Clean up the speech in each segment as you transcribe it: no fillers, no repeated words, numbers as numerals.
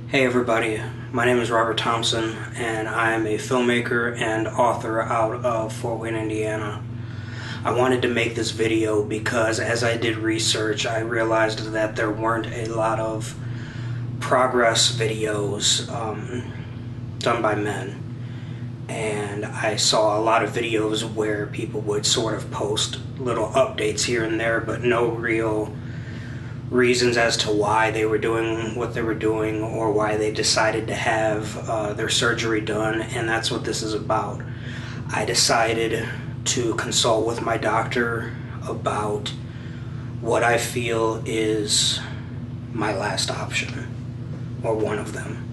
Hey everybody, my name is Robert Thompson and I am a filmmaker and author out of Fort Wayne, Indiana. I wanted to make this video because as I did research, I realized that there weren't a lot of progress videos done by men. And I saw a lot of videos where people would sort of post little updates here and there, but no real reasons as to why they were doing what they were doing or why they decided to have their surgery done, and that's what this is about. I decided to consult with my doctor about what I feel is my last option, or one of them.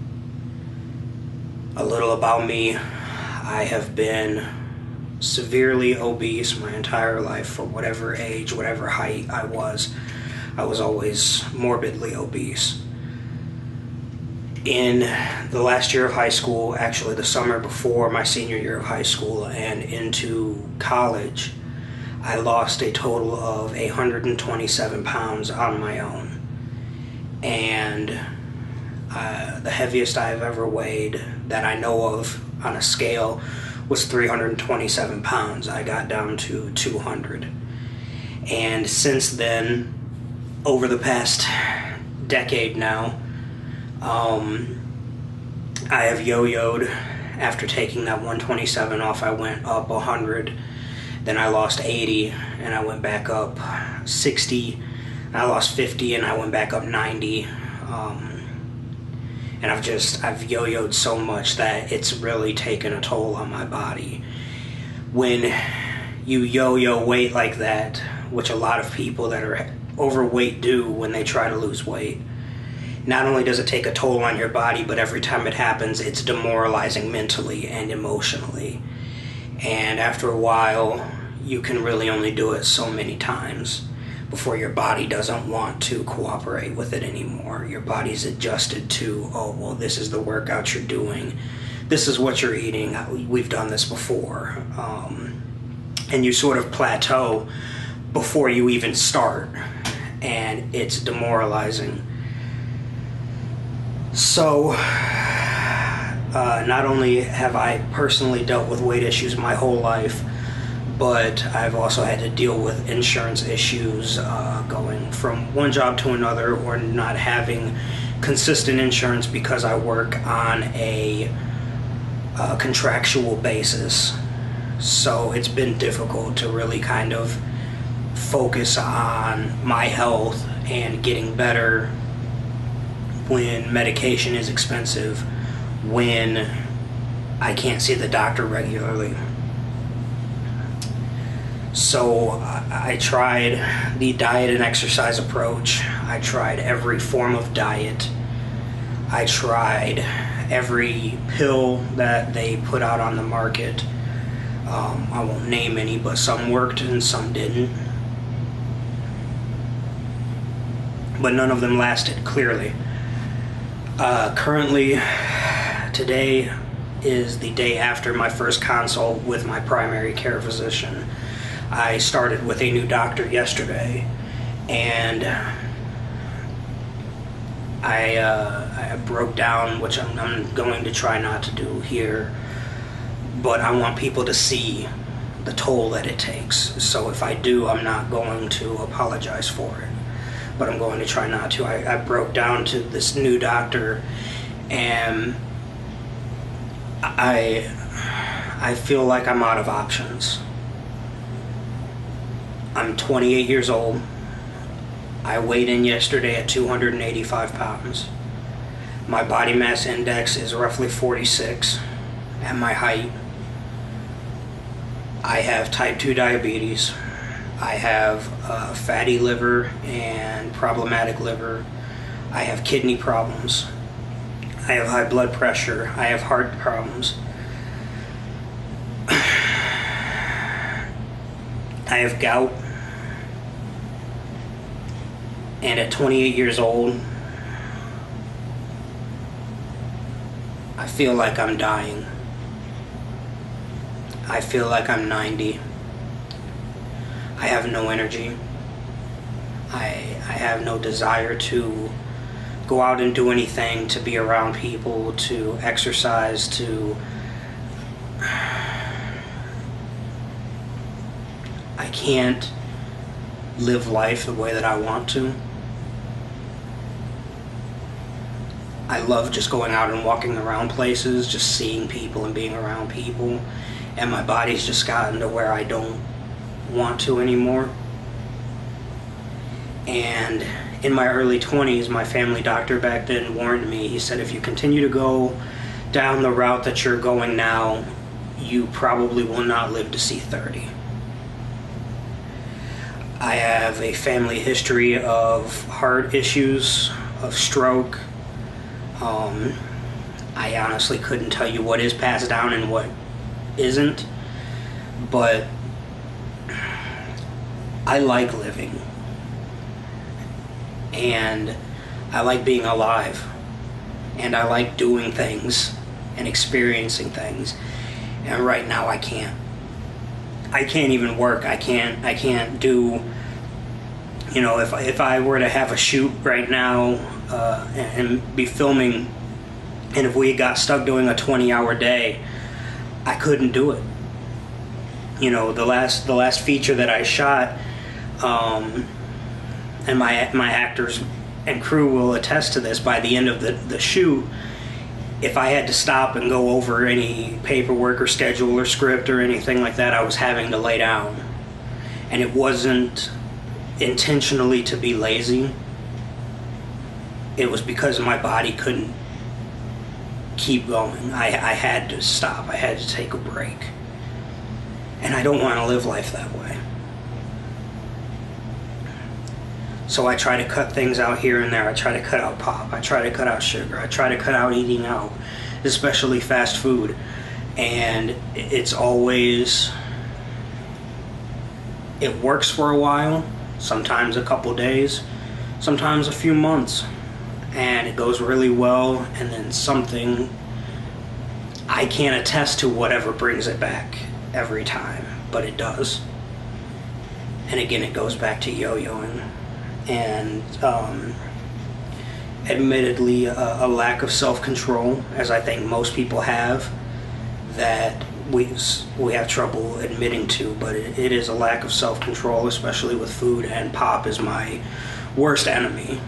A little about me: I have been severely obese my entire life. For whatever age, whatever height I was always morbidly obese. In the last year of high school, actually the summer before my senior year of high school and into college, I lost a total of 127 pounds on my own. And the heaviest I've ever weighed that I know of on a scale was 327 pounds. I got down to 200. And since then, over the past decade now, I have yo-yoed. After taking that 127 off, I went up 100, then I lost 80, and I went back up 60, I lost 50, and I went back up 90. And I've yo-yoed so much that it's really taken a toll on my body. When you yo-yo weight like that, which a lot of people that are overweight do when they try to lose weight, not only does it take a toll on your body, but every time it happens, it's demoralizing mentally and emotionally. And after a while, you can really only do it so many times before your body doesn't want to cooperate with it anymore. Your body's adjusted to, oh, well, this is the workout you're doing, this is what you're eating, we've done this before. And you sort of plateau before you even start, and it's demoralizing. So not only have I personally dealt with weight issues my whole life, but I've also had to deal with insurance issues, going from one job to another, or not having consistent insurance because I work on a contractual basis. So it's been difficult to really kind of focus on my health and getting better when medication is expensive, when I can't see the doctor regularly. So I tried the diet and exercise approach. I tried every form of diet. I tried every pill that they put out on the market. I won't name any, but some worked and some didn't. But none of them lasted, clearly. Currently, today is the day after my first consult with my primary care physician. I started with a new doctor yesterday, and I broke down, which I'm going to try not to do here, but I want people to see the toll that it takes. So if I do, I'm not going to apologize for it, but I'm going to try not to. I broke down to this new doctor, and I feel like I'm out of options. I'm 28 years old. I weighed in yesterday at 285 pounds. My body mass index is roughly 46 at my height. I have type 2 diabetes. I have fatty liver and problematic liver. I have kidney problems. I have high blood pressure. I have heart problems. I have gout. And at 28 years old, I feel like I'm dying. I feel like I'm 90. I have no energy. I have no desire to go out and do anything, to be around people, to exercise, to... I can't live life the way that I want to. I love just going out and walking around places, just seeing people and being around people, and my body's just gotten to where I don't want to anymore. And in my early 20s, my family doctor back then warned me. He said, if you continue to go down the route that you're going now, you probably will not live to see 30. I have a family history of heart issues, of stroke. I honestly couldn't tell you what is passed down and what isn't, but I like living, and I like being alive, and I like doing things and experiencing things, and right now I can't even work. I can't do, you know, if I were to have a shoot right now and be filming, and if we got stuck doing a 20-hour day, I couldn't do it. You know, the last feature that I shot, and my actors and crew will attest to this, by the end of the shoot, if I had to stop and go over any paperwork or schedule or script or anything like that, I was having to lay down. And it wasn't intentionally to be lazy. It was because my body couldn't keep going. I had to stop. I had to take a break. And I don't want to live life that way. So I try to cut things out here and there. I try to cut out pop. I try to cut out sugar. I try to cut out eating out, especially fast food. And it's always... it works for a while, sometimes a couple days, sometimes a few months. And it goes really well, and then something... I can't attest to whatever brings it back every time, but it does. And again, it goes back to yo-yoing. And admittedly a lack of self-control, as I think most people have, that we have trouble admitting to, but it is a lack of self-control, especially with food, and pop is my worst enemy.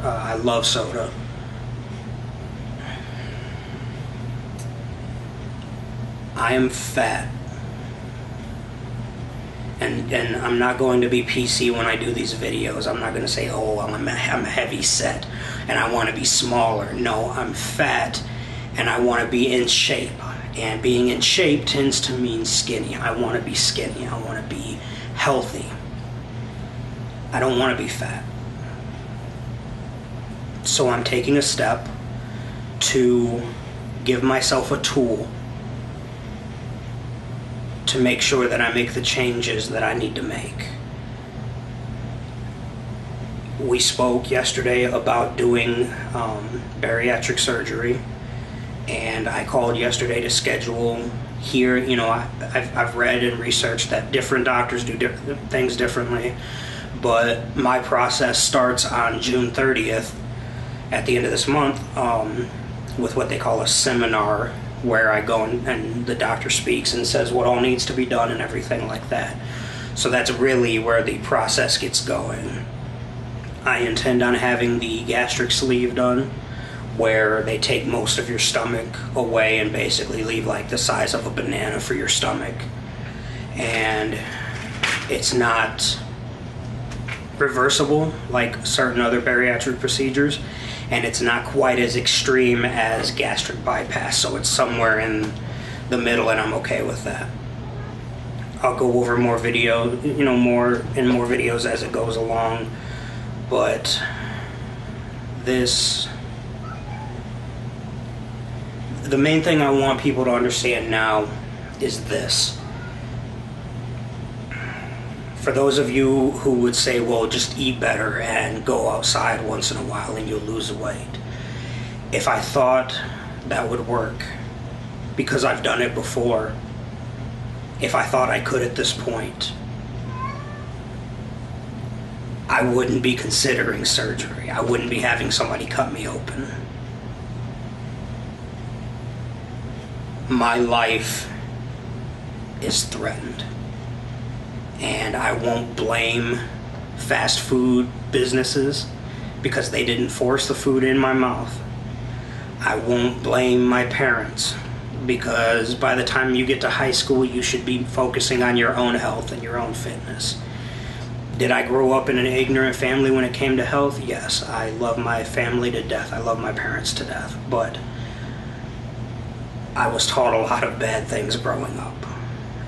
I love soda. I am fat. And I'm not going to be PC when I do these videos. I'm not going to say, oh, I'm heavy set and I want to be smaller. No, I'm fat and I want to be in shape. And being in shape tends to mean skinny. I want to be skinny. I want to be healthy. I don't want to be fat. So I'm taking a step to give myself a tool to make sure that I make the changes that I need to make. We spoke yesterday about doing bariatric surgery, and I called yesterday to schedule here. You know, I've read and researched that different doctors do things differently, but my process starts on June 30th, at the end of this month, with what they call a seminar, where I go and the doctor speaks and says what all needs to be done and everything like that. So that's really where the process gets going. I intend on having the gastric sleeve done, where they take most of your stomach away and basically leave like the size of a banana for your stomach. And it's not reversible like certain other bariatric procedures, and it's not quite as extreme as gastric bypass, so it's somewhere in the middle, and I'm okay with that. I'll go over more video, you know, more videos as it goes along, but the main thing I want people to understand now is this. For those of you who would say, well, just eat better and go outside once in a while and you'll lose weight. If I thought that would work, because I've done it before, if I thought I could at this point, I wouldn't be considering surgery. I wouldn't be having somebody cut me open. My life is threatened. And I won't blame fast food businesses because they didn't force the food in my mouth. I won't blame my parents because by the time you get to high school, you should be focusing on your own health and your own fitness. Did I grow up in an ignorant family when it came to health? Yes, I love my family to death. I love my parents to death. But I was taught a lot of bad things growing up.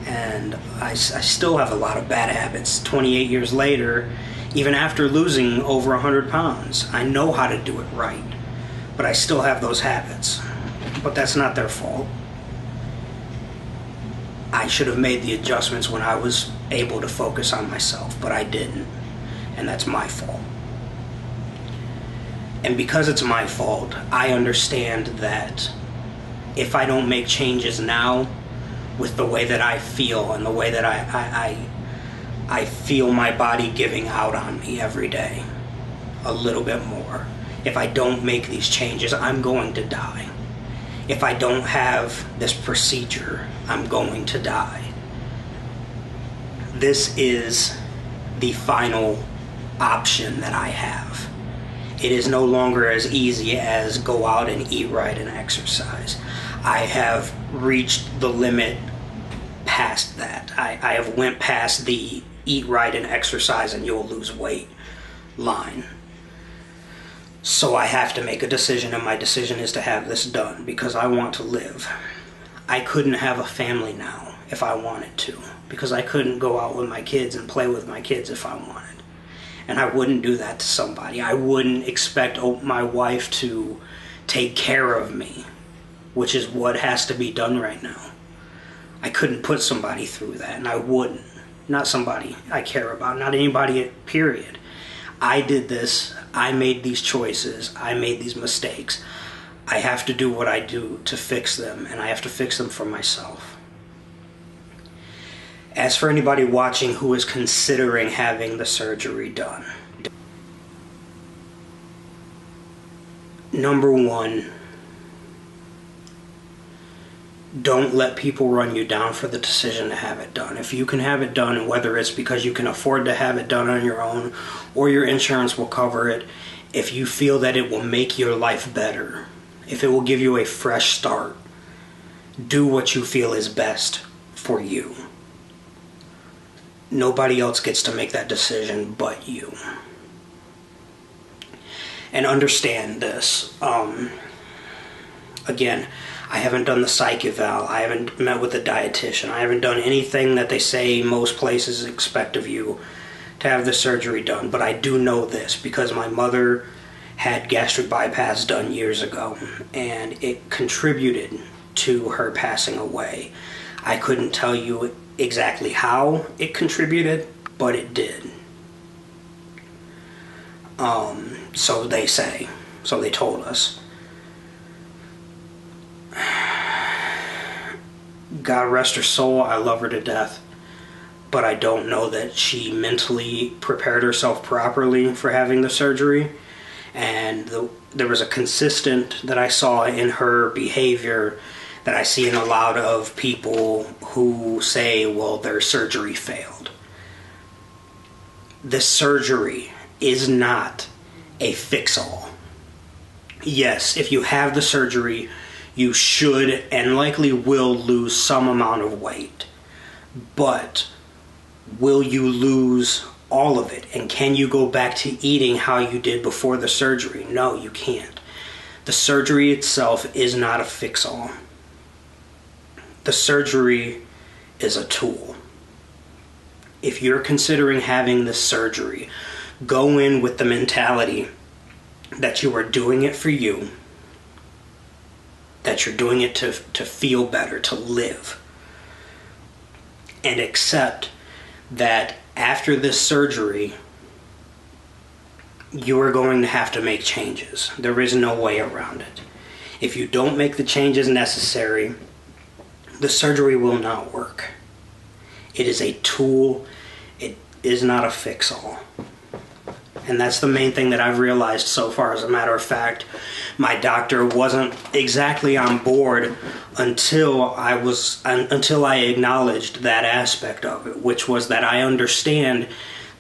And I still have a lot of bad habits 28 years later, even after losing over 100 pounds. I know how to do it right, but I still have those habits. But that's not their fault. I should have made the adjustments when I was able to focus on myself, but I didn't, and that's my fault. And because it's my fault, I understand that if I don't make changes now with the way that I feel and the way that I feel my body giving out on me every day a little bit more, if I don't make these changes, I'm going to die. If I don't have this procedure, I'm going to die. This is the final option that I have. It is no longer as easy as go out and eat right and exercise. I have reached the limit past that. I have went past the eat right and exercise and you'll lose weight line. So I have to make a decision, and my decision is to have this done because I want to live. I couldn't have a family now if I wanted to, because I couldn't go out with my kids and play with my kids if I wanted. And I wouldn't do that to somebody. I wouldn't expect my wife to take care of me, which is what has to be done right now. I couldn't put somebody through that, and I wouldn't. Not somebody I care about, not anybody, period. I did this. I made these choices. I made these mistakes. I have to do what I do to fix them, and I have to fix them for myself. As for anybody watching who is considering having the surgery done, number one, don't let people run you down for the decision to have it done. If you can have it done, whether it's because you can afford to have it done on your own or your insurance will cover it, if you feel that it will make your life better, if it will give you a fresh start, do what you feel is best for you. Nobody else gets to make that decision but you. And understand this. Again, I haven't done the psych eval. I haven't met with a dietitian. I haven't done anything that they say most places expect of you to have the surgery done. But I do know this because my mother had gastric bypass done years ago, and it contributed to her passing away. I couldn't tell you exactly how it contributed, but it did. So they say. So they told us. God rest her soul, I love her to death, but I don't know that she mentally prepared herself properly for having the surgery, and there was a consistent that I saw in her behavior that I see in a lot of people who say, well, their surgery failed. This surgery is not a fix-all. Yes, if you have the surgery, you should and likely will lose some amount of weight. But will you lose all of it? And can you go back to eating how you did before the surgery? No, you can't. The surgery itself is not a fix-all. The surgery is a tool. If you're considering having this surgery, go in with the mentality that you are doing it for you, that you're doing it to feel better, to live. And accept that after this surgery, you are going to have to make changes. There is no way around it. If you don't make the changes necessary, the surgery will not work. It is a tool. It is not a fix-all. And that's the main thing that I've realized so far. As a matter of fact, my doctor wasn't exactly on board until I acknowledged that aspect of it, which was that I understand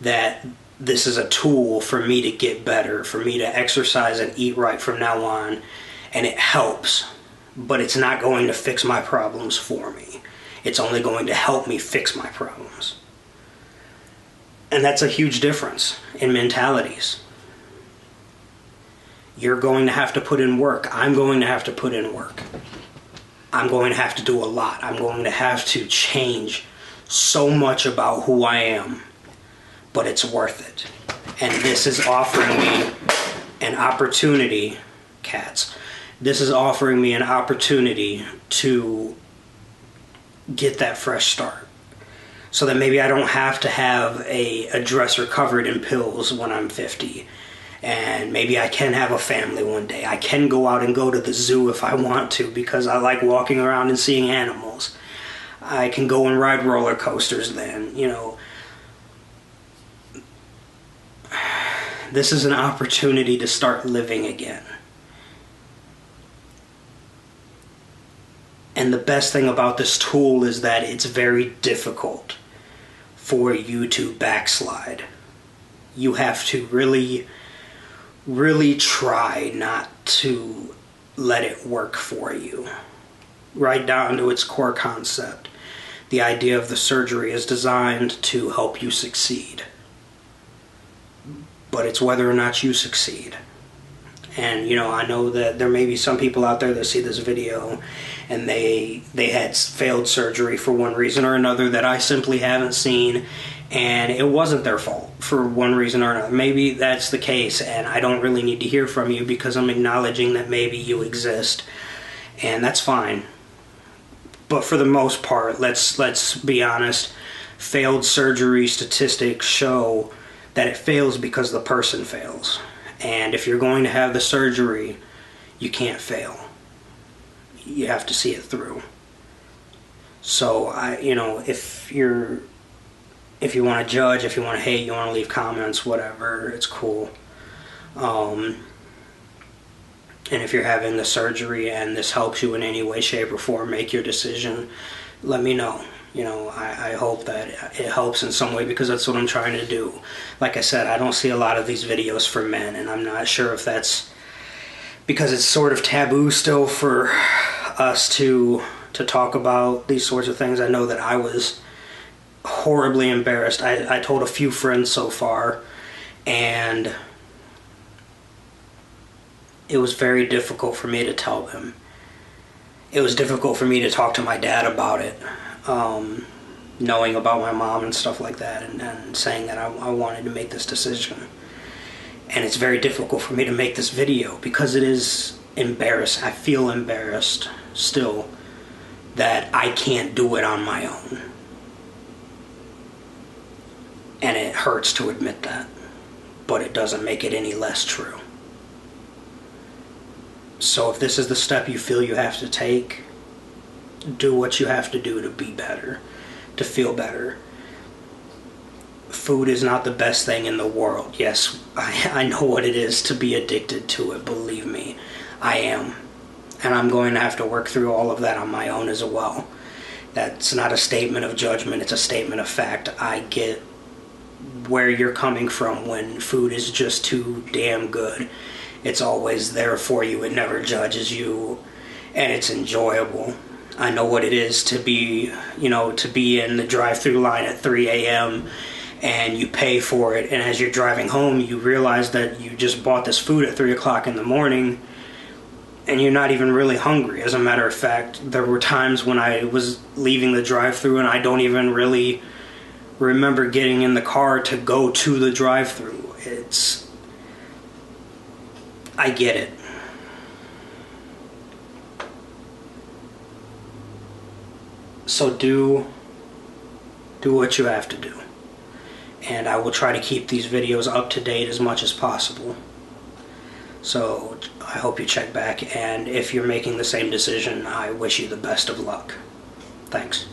that this is a tool for me to get better, for me to exercise and eat right from now on, and it helps, but it's not going to fix my problems for me. It's only going to help me fix my problems. And that's a huge difference in mentalities. You're going to have to put in work. I'm going to have to put in work. I'm going to have to do a lot. I'm going to have to change so much about who I am, but it's worth it. And this is offering me an opportunity, cats. This is offering me an opportunity to get that fresh start. So that maybe I don't have to have a dresser covered in pills when I'm 50. And maybe I can have a family one day. I can go out and go to the zoo if I want to, because I like walking around and seeing animals. I can go and ride roller coasters then, you know. This is an opportunity to start living again. And the best thing about this tool is that it's very difficult for you to backslide. You have to really, really try not to let it work for you. Right down to its core concept. The idea of the surgery is designed to help you succeed. But it's whether or not you succeed. And, you know, I know that there may be some people out there that see this video and they had failed surgery for one reason or another that I simply haven't seen, and it wasn't their fault for one reason or another. Maybe that's the case, and I don't really need to hear from you because I'm acknowledging that maybe you exist, and that's fine. But for the most part, let's be honest, failed surgery statistics show that it fails because the person fails. And if you're going to have the surgery, you can't fail. You have to see it through. So if you want to judge, if you want to hate, you want to leave comments, whatever, it's cool. And if you're having the surgery and this helps you in any way, shape, or form make your decision, let me know. You know, I hope that it helps in some way, because that's what I'm trying to do. Like I said, I don't see a lot of these videos for men, and I'm not sure if that's because it's sort of taboo still for us to talk about these sorts of things. I know that I was horribly embarrassed. I told a few friends so far, and it was very difficult for me to tell them. It was difficult for me to talk to my dad about it. Knowing about my mom and stuff like that, and saying that I wanted to make this decision. And it's very difficult for me to make this video because it is embarrassing. I feel embarrassed still that I can't do it on my own. And it hurts to admit that, but it doesn't make it any less true. So if this is the step you feel you have to take, do what you have to do to be better, to feel better. Food is not the best thing in the world. Yes, I know what it is to be addicted to it, believe me. I am. And I'm going to have to work through all of that on my own as well. That's not a statement of judgment, it's a statement of fact. I get where you're coming from when food is just too damn good. It's always there for you, it never judges you, and it's enjoyable. I know what it is to be in the drive-through line at 3 a.m. and you pay for it, and as you're driving home, you realize that you just bought this food at 3 o'clock in the morning, and you're not even really hungry. As a matter of fact, there were times when I was leaving the drive-through and I don't even really remember getting in the car to go to the drive-through. I get it. So do what you have to do. And I will try to keep these videos up to date as much as possible. So I hope you check back, and if you're making the same decision, I wish you the best of luck. Thanks.